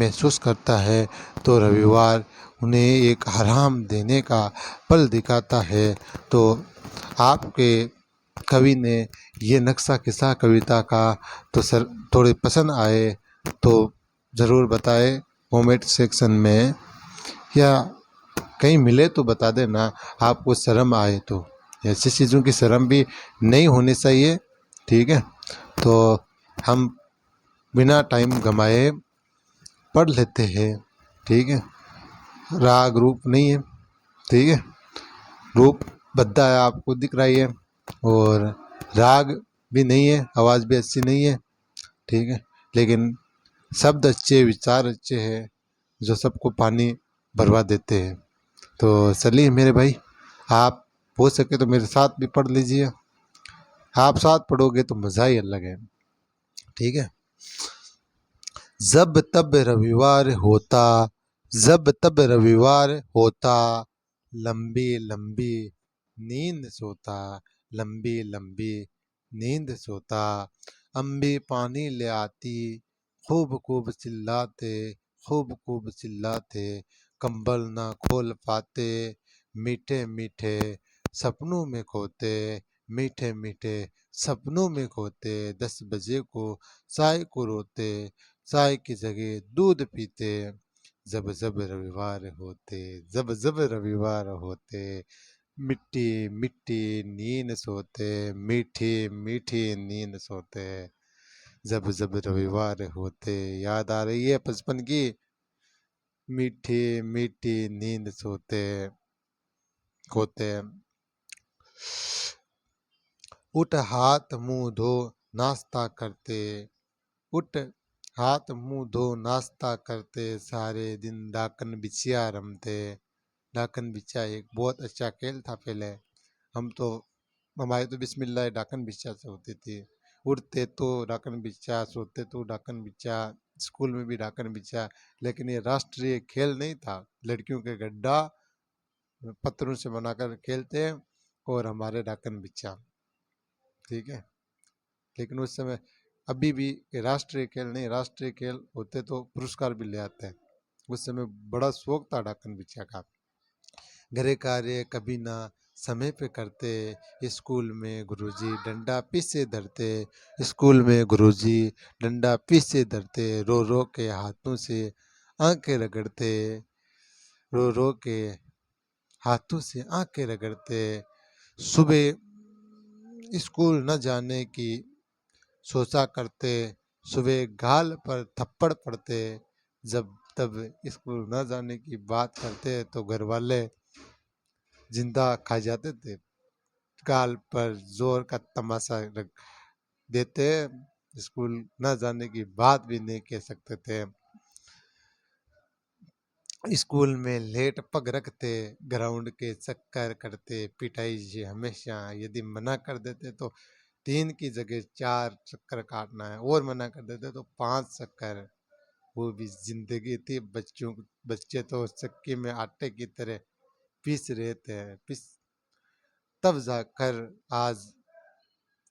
महसूस करता है तो रविवार उन्हें एक आराम देने का पल दिखाता है। तो आपके कवि ने ये नक्शा किस्सा कविता का तो सर थोड़े पसंद आए तो ज़रूर बताएं कमेंट सेक्शन में, या कहीं मिले तो बता देना। आपको शर्म आए तो, ऐसी चीज़ों की शर्म भी नहीं होनी चाहिए, ठीक है। तो हम बिना टाइम गंवाए पढ़ लेते हैं, ठीक है। राग रूप नहीं है, ठीक है, रूप बद्दा है आपको दिख रहा ही है, और राग भी नहीं है, आवाज़ भी अच्छी नहीं है, ठीक है, लेकिन शब्द अच्छे, विचार अच्छे हैं जो सबको पानी भरवा देते हैं। तो चलिए मेरे भाई, आप हो सके तो मेरे साथ भी पढ़ लीजिए। आप साथ पढ़ोगे तो मज़ा ही अलग है, ठीक है। जब तब रविवार होता, जब तब रविवार होता, लंबी लंबी नींद सोता, लंबी लंबी नींद सोता। अम्बी पानी ले आती, खूब खूब चिल्लाते, खूब खूब चिल्लाते। कंबल ना खोल पाते, मीठे मीठे सपनों में खोते, मीठे मीठे सपनों में खोते। 10 बजे को चाय को रोते, चाय की जगह दूध पीते। जब जब रविवार होते, जब जब रविवार होते, मिट्टी मिट्टी नींद सोते, मीठी मीठी नींद सोते। जब जब रविवार होते, याद आ रही है बचपन की, मीठी मीठी नींद सोते होते। उठ हाथ मुंह धो नाश्ता करते, उठ हाथ मुंह धो नाश्ता करते। सारे दिन डाकन बिछिया रमते। डाकन बिछिया एक बहुत अच्छा खेल था पहले। हम तो, हमारे तो बिस्मिल्लाह डाकन बिछिया से होती थी। उठते तो डाकन बिछिया, सोते तो डाकन बिछिया, स्कूल में भी डाकन बिछिया। लेकिन ये राष्ट्रीय खेल नहीं था। लड़कियों के गड्ढा पत्थरों से बनाकर खेलते हैं और हमारे डाकन बिछिया, ठीक है। लेकिन उस समय अभी भी राष्ट्रीय खेल नहीं, राष्ट्रीय खेल होते तो पुरस्कार भी ले आते हैं। उस समय बड़ा शौक था डाकन बिछिया का। घरे कार्य कभी ना समय पे करते, स्कूल में गुरुजी डंडा पीछे धरते, स्कूल में गुरुजी डंडा पीछे धरते। रो रो के हाथों से आंखें रगड़ते, रो रो के हाथों से आंखें रगड़ते। सुबह स्कूल न जाने की सोचा करते, सुबह गाल पर थप्पड़ पड़ते। जब तब स्कूल न जाने की बात करते तो घर वाले जिंदा खा जाते थे। गाल पर जोर का तमाशा रख देते, स्कूल न जाने की बात भी नहीं कह सकते थे। स्कूल में लेट पग रखते, ग्राउंड के चक्कर करते। पिटाई जी हमेशा, यदि मना कर देते तो 3 की जगह 4 चक्कर काटना है, और मना कर देते तो 5 चक्कर। वो भी जिंदगी थी। बच्चे तो चक्की में आटे की तरह पीस रहे थे, पीस तब जाकर आज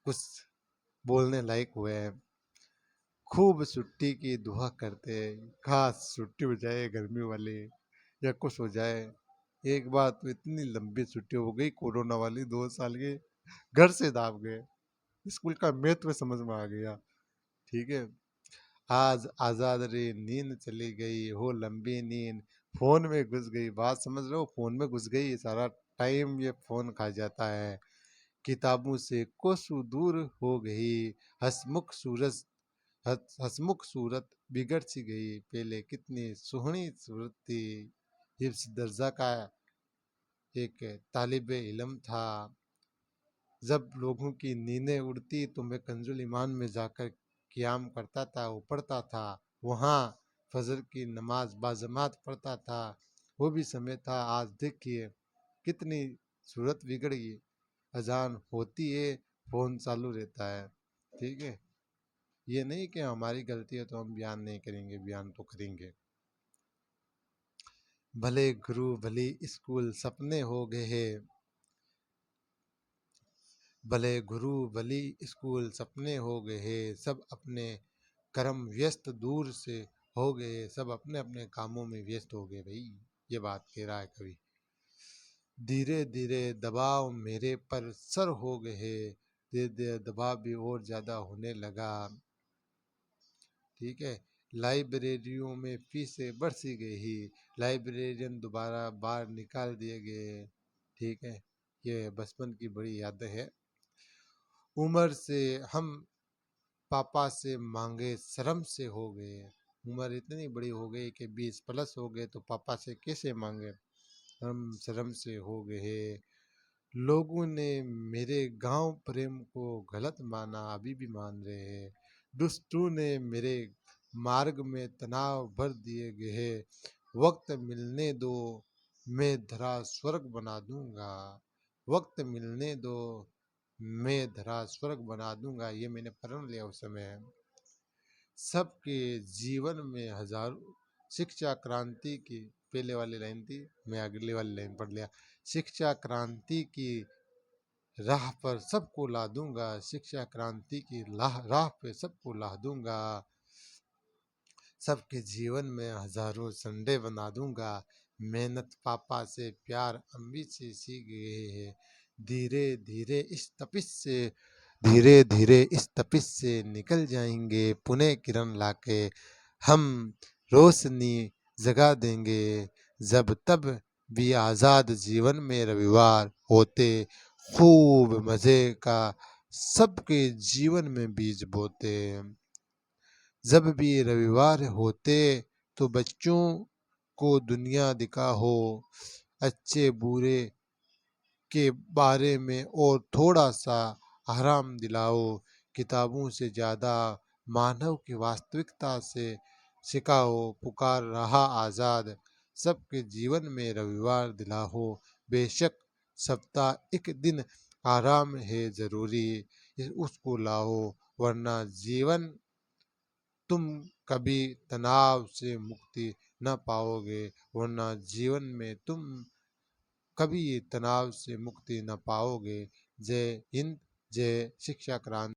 कुछ बोलने लायक हुए हैं। खूब छुट्टी की दुआ करते, खास छुट्टी हो जाए गर्मी वाली या कुछ हो जाए। एक बार तो इतनी लंबी छुट्टी हो गई कोरोना वाली, 2 साल की, घर से दाब गए। स्कूल का महत्व समझ में आ गया, ठीक है। आज आजाद रे नींद चली गई हो, लंबी नींद फोन में घुस गई। बात समझ रहे हो, फोन में घुस गई, सारा टाइम ये फोन खा जाता है। किताबों से कोसों दूर हो गई, हसमुख सूरज हसमुख सूरत बिगड़ सी गई। पहले कितनी सुहनी सूरत थी। हिफ्स दर्जा का एक तालिब इल्म था। जब लोगों की नींदें उड़ती तो मैं कंजुल ईमान में जाकर क़याम करता था, वो पढ़ता था। वहाँ फजर की नमाज बाजमात पढ़ता था। वो भी समय था। आज देखिए कितनी सूरत बिगड़ गई। अजान होती है, फ़ोन चालू रहता है, ठीक है। ये नहीं कि हमारी गलती है तो हम बयान नहीं करेंगे, बयान तो करेंगे। भले गुरु भले स्कूल सपने हो गए हैं, भले गुरु भली स्कूल सपने हो गए हैं। सब अपने कर्म व्यस्त दूर से हो गए, सब अपने अपने कामों में व्यस्त हो गए भाई। ये बात कह रहा है कवि। धीरे धीरे दबाव मेरे पर सर हो गए, धीरे धीरे दबाव भी और ज़्यादा होने लगा। ठीक है। लाइब्रेरियों में फीसें बढ़ सी गई, लाइब्रेरियन दोबारा बाहर निकाल दिए गए। ठीक है। ये बचपन की बड़ी यादें हैं। उम्र से हम पापा से मांगे शर्म से हो गए। उम्र इतनी बड़ी हो गई कि 20 प्लस हो गए तो पापा से कैसे मांगे, हम शर्म से हो गए। लोगों ने मेरे गांव प्रेम को गलत माना, अभी भी मान रहे हैं। दुष्टों ने मेरे मार्ग में तनाव भर दिए गए। वक्त मिलने दो, मैं धरा स्वर्ग बना दूंगा। वक्त मिलने दो, मैं धरा स्वर्ग बना दूंगा। ये मैंने पढ़ लिया उस समय। सबके जीवन में हजारों शिक्षा क्रांति की, पहले वाली लाइन थी, मैं अगली वाली लाइन पढ़ लिया। शिक्षा क्रांति की राह पर सबको ला दूंगा, शिक्षा क्रांति की राह पे सबको ला दूंगा। सबके जीवन में हजारों संडे बना दूंगा। मेहनत पापा से, प्यार अम्मी से सीख गए हैं। धीरे धीरे इस तपिश से, धीरे धीरे इस तपिश से निकल जाएंगे पुनः किरण लाके। हम रोशनी जगा देंगे जब तब भी आज़ाद जीवन में रविवार होते। खूब मज़े का सबके जीवन में बीज बोते। जब भी रविवार होते तो बच्चों को दुनिया दिखाओ, अच्छे बुरे के बारे में और थोड़ा सा आराम दिलाओ। किताबों से ज़्यादा मानव की वास्तविकता से सिखाओ। पुकार रहा आज़ाद, सबके जीवन में रविवार दिलाओ। बेशक सप्ताह एक दिन आराम है ज़रूरी, उसको लाओ, वरना जीवन तुम कभी तनाव से मुक्ति न पाओगे, वरना जीवन में तुम कभी तनाव से मुक्ति न पाओगे। जय हिंद, जय शिक्षा क्रांति।